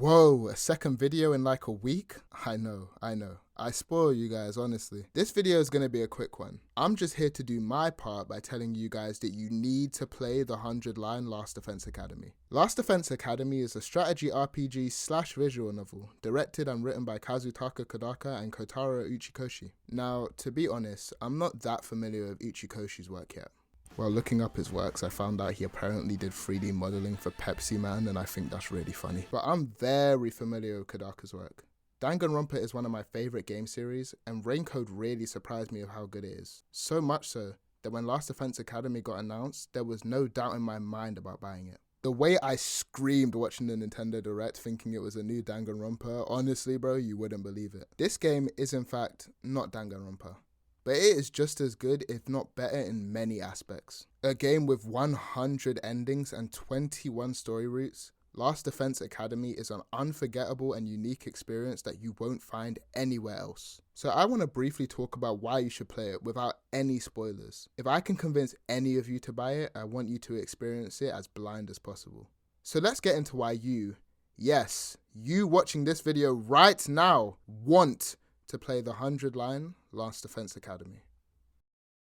Whoa, a second video in like a week? I know. I spoil you guys, honestly. This video is going to be a quick one. I'm just here to do my part by telling you guys that you need to play the 100-line Last Defense Academy. Last Defense Academy is a strategy RPG / visual novel, directed and written by Kazutaka Kodaka and Kotaro Uchikoshi. Now, to be honest, I'm not that familiar with Uchikoshi's work yet. While looking up his works, I found out he apparently did 3D modeling for Pepsi Man, and I think that's really funny. But I'm very familiar with Kodaka's work. Danganronpa is one of my favourite game series, and Raincode really surprised me of how good it is. So much so, that when Last Defense Academy got announced, there was no doubt in my mind about buying it. The way I screamed watching the Nintendo Direct thinking it was a new Danganronpa, honestly bro, you wouldn't believe it. This game is in fact not Danganronpa, but it is just as good, if not better, in many aspects. A game with 100 endings and 21 story routes, Last Defense Academy is an unforgettable and unique experience that you won't find anywhere else. So I want to briefly talk about why you should play it without any spoilers. If I can convince any of you to buy it, I want you to experience it as blind as possible. So let's get into why you, yes, you watching this video right now, want to play the 100-line Last Defense Academy.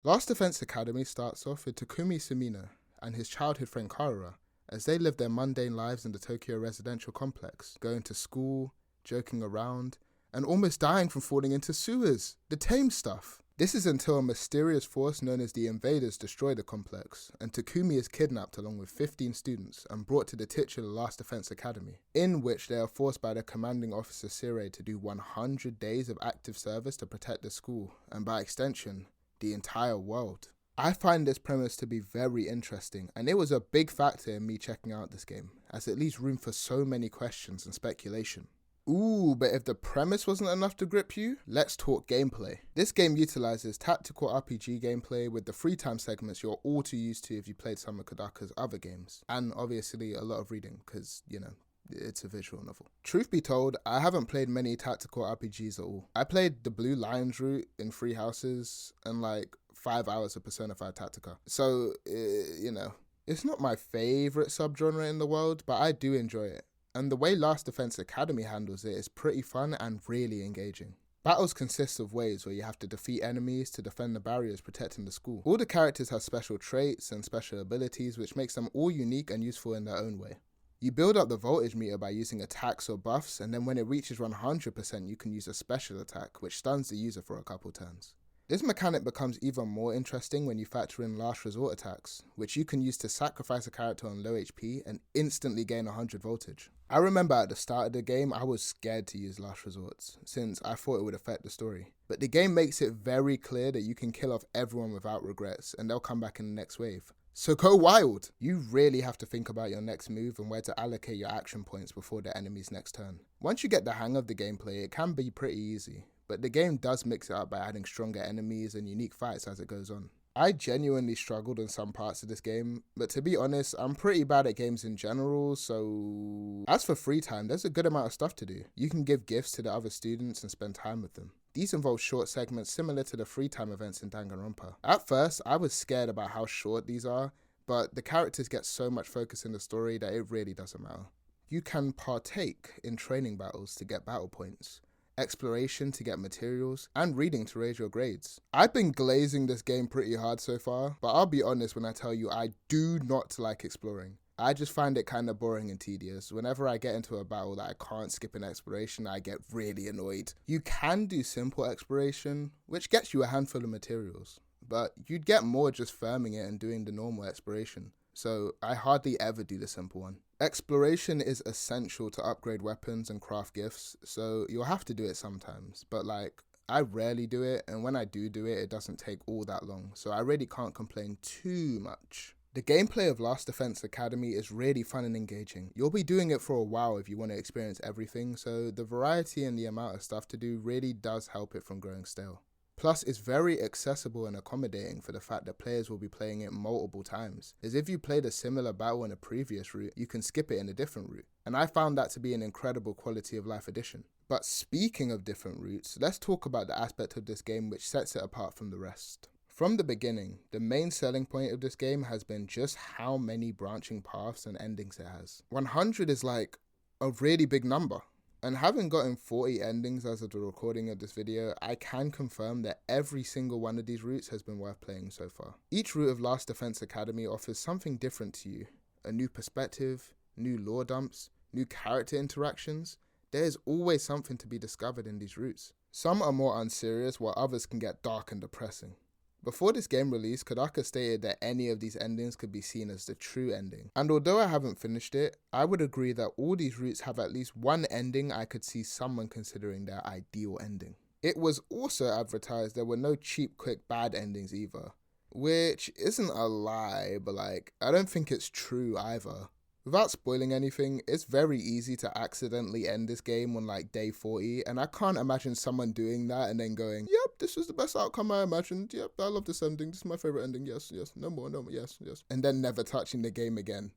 Last Defense Academy starts off with Takumi Sumina and his childhood friend Karura as they live their mundane lives in the Tokyo residential complex, going to school, joking around, and almost dying from falling into sewers, the tame stuff. This is until a mysterious force known as the Invaders destroy the complex, and Takumi is kidnapped along with 15 students and brought to the titular Last Defense Academy, in which they are forced by their commanding officer Sire to do 100 days of active service to protect the school, and by extension, the entire world. I find this premise to be very interesting, and it was a big factor in me checking out this game, as it leaves room for so many questions and speculation. Ooh, but if the premise wasn't enough to grip you, let's talk gameplay. This game utilizes tactical RPG gameplay with the free time segments you're all too used to if you played some of Kodaka's other games, and obviously a lot of reading, because, you know, it's a visual novel. Truth be told, I haven't played many tactical RPGs at all. I played the Blue Lions route in 3 houses and like 5 hours of Persona 5 Tactica. So, you know, it's not my favourite subgenre in the world, but I do enjoy it. And the way Last Defense Academy handles it is pretty fun and really engaging. Battles consist of waves where you have to defeat enemies to defend the barriers protecting the school. All the characters have special traits and special abilities which makes them all unique and useful in their own way. You build up the voltage meter by using attacks or buffs, and then when it reaches 100% you can use a special attack which stuns the user for a couple turns. This mechanic becomes even more interesting when you factor in last resort attacks, which you can use to sacrifice a character on low HP and instantly gain 100 voltage. I remember at the start of the game I was scared to use last resorts, since I thought it would affect the story. But the game makes it very clear that you can kill off everyone without regrets and they'll come back in the next wave. So go wild! You really have to think about your next move and where to allocate your action points before the enemy's next turn. Once you get the hang of the gameplay, it can be pretty easy, but the game does mix it up by adding stronger enemies and unique fights as it goes on. I genuinely struggled in some parts of this game, but to be honest, I'm pretty bad at games in general, so as for free time, there's a good amount of stuff to do. You can give gifts to the other students and spend time with them. These involve short segments similar to the free time events in Danganronpa. At first, I was scared about how short these are, but the characters get so much focus in the story that it really doesn't matter. You can partake in training battles to get battle points, exploration to get materials, and reading to raise your grades. I've been glazing this game pretty hard so far, but I'll be honest when I tell you I do not like exploring. I just find it kind of boring and tedious. Whenever I get into a battle that I can't skip an exploration, I get really annoyed. You can do simple exploration, which gets you a handful of materials, but you'd get more just farming it and doing the normal exploration. So I hardly ever do the simple one. Exploration is essential to upgrade weapons and craft gifts, so you'll have to do it sometimes, but like, I rarely do it, and when I do it, it doesn't take all that long, so I really can't complain too much. The gameplay of Last Defense Academy is really fun and engaging. You'll be doing it for a while if you want to experience everything, so the variety and the amount of stuff to do really does help it from growing stale. Plus, it's very accessible and accommodating for the fact that players will be playing it multiple times, as if you played a similar battle in a previous route, you can skip it in a different route, and I found that to be an incredible quality of life addition. But speaking of different routes, let's talk about the aspect of this game which sets it apart from the rest. From the beginning, the main selling point of this game has been just how many branching paths and endings it has. 100 is like a really big number. And having gotten 40 endings as of the recording of this video, I can confirm that every single one of these routes has been worth playing so far. Each route of Last Defense Academy offers something different to you. A new perspective, new lore dumps, new character interactions. There is always something to be discovered in these routes. Some are more unserious, while others can get dark and depressing. Before this game released, Kodaka stated that any of these endings could be seen as the true ending. And although I haven't finished it, I would agree that all these routes have at least one ending I could see someone considering their ideal ending. It was also advertised there were no cheap, quick, bad endings either. Which isn't a lie, but I don't think it's true either. Without spoiling anything, it's very easy to accidentally end this game on day 40, and I can't imagine someone doing that and then going, yep, this was the best outcome I imagined, yep, I love this ending, this is my favourite ending, yes, no more, yes, and then never touching the game again.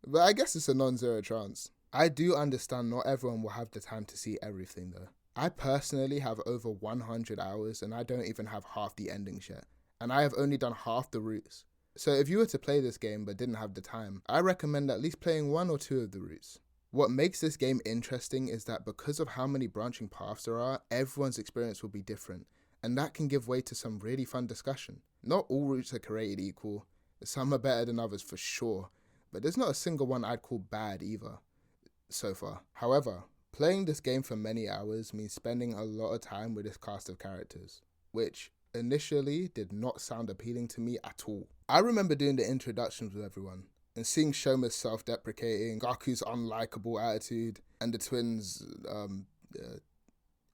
But I guess it's a non-zero chance. I do understand not everyone will have the time to see everything though. I personally have over 100 hours and I don't even have half the endings yet, and I have only done half the routes. So if you were to play this game but didn't have the time, I recommend at least playing one or two of the routes. What makes this game interesting is that because of how many branching paths there are, everyone's experience will be different, and that can give way to some really fun discussion. Not all routes are created equal, some are better than others for sure, but there's not a single one I'd call bad either, so far. However, playing this game for many hours means spending a lot of time with this cast of characters, which initially did not sound appealing to me at all. I remember doing the introductions with everyone and seeing Shoma's self-deprecating, Gaku's unlikable attitude, and the twins'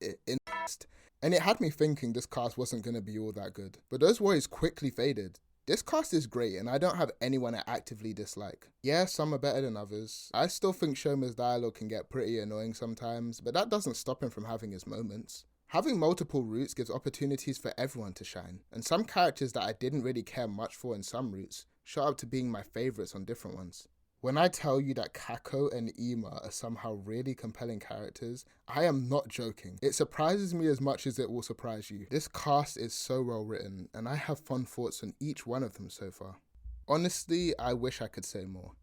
interest. And it had me thinking this cast wasn't going to be all that good. But those worries quickly faded. This cast is great and I don't have anyone I actively dislike. Yeah, some are better than others. I still think Shoma's dialogue can get pretty annoying sometimes, but that doesn't stop him from having his moments. Having multiple routes gives opportunities for everyone to shine, and some characters that I didn't really care much for in some routes shot up to being my favourites on different ones. When I tell you that Kako and Ima are somehow really compelling characters, I am not joking. It surprises me as much as it will surprise you. This cast is so well written, and I have fun thoughts on each one of them so far. Honestly, I wish I could say more.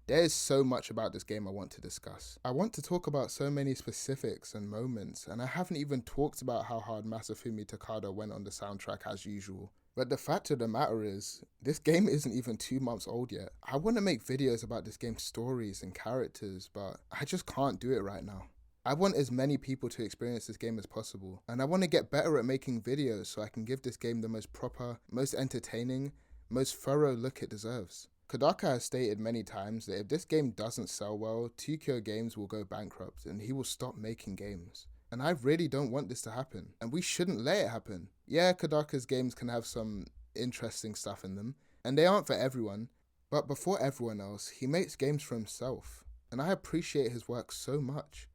There is so much about this game I want to discuss. I want to talk about so many specifics and moments, and I haven't even talked about how hard Masafumi Takada went on the soundtrack as usual. But the fact of the matter is, this game isn't even 2 months old yet. I want to make videos about this game's stories and characters, but I just can't do it right now. I want as many people to experience this game as possible, and I want to get better at making videos so I can give this game the most proper, most entertaining, most thorough look it deserves. Kodaka has stated many times that if this game doesn't sell well, Too Kyo Games will go bankrupt and he will stop making games. And I really don't want this to happen, and we shouldn't let it happen. Yeah, Kodaka's games can have some interesting stuff in them, and they aren't for everyone, but before everyone else, he makes games for himself, and I appreciate his work so much.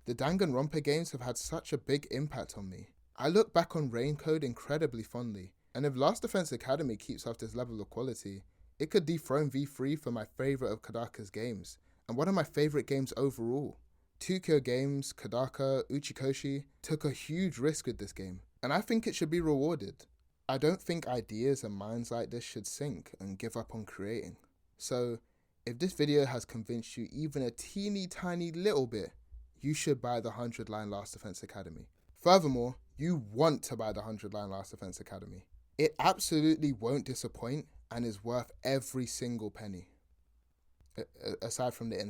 The Danganronpa games have had such a big impact on me. I look back on Raincode incredibly fondly, and if Last Defense Academy keeps up this level of quality, it could dethrone V3 for my favourite of Kodaka's games, and one of my favourite games overall. Too Kyo Games, Kotaro Uchikoshi took a huge risk with this game, and I think it should be rewarded. I don't think ideas and minds like this should sink and give up on creating. So, if this video has convinced you even a teeny tiny little bit, you should buy the 100-line Last Defense Academy. Furthermore, you want to buy the 100-line Last Defense Academy. It absolutely won't disappoint and is worth every single penny. Aside from the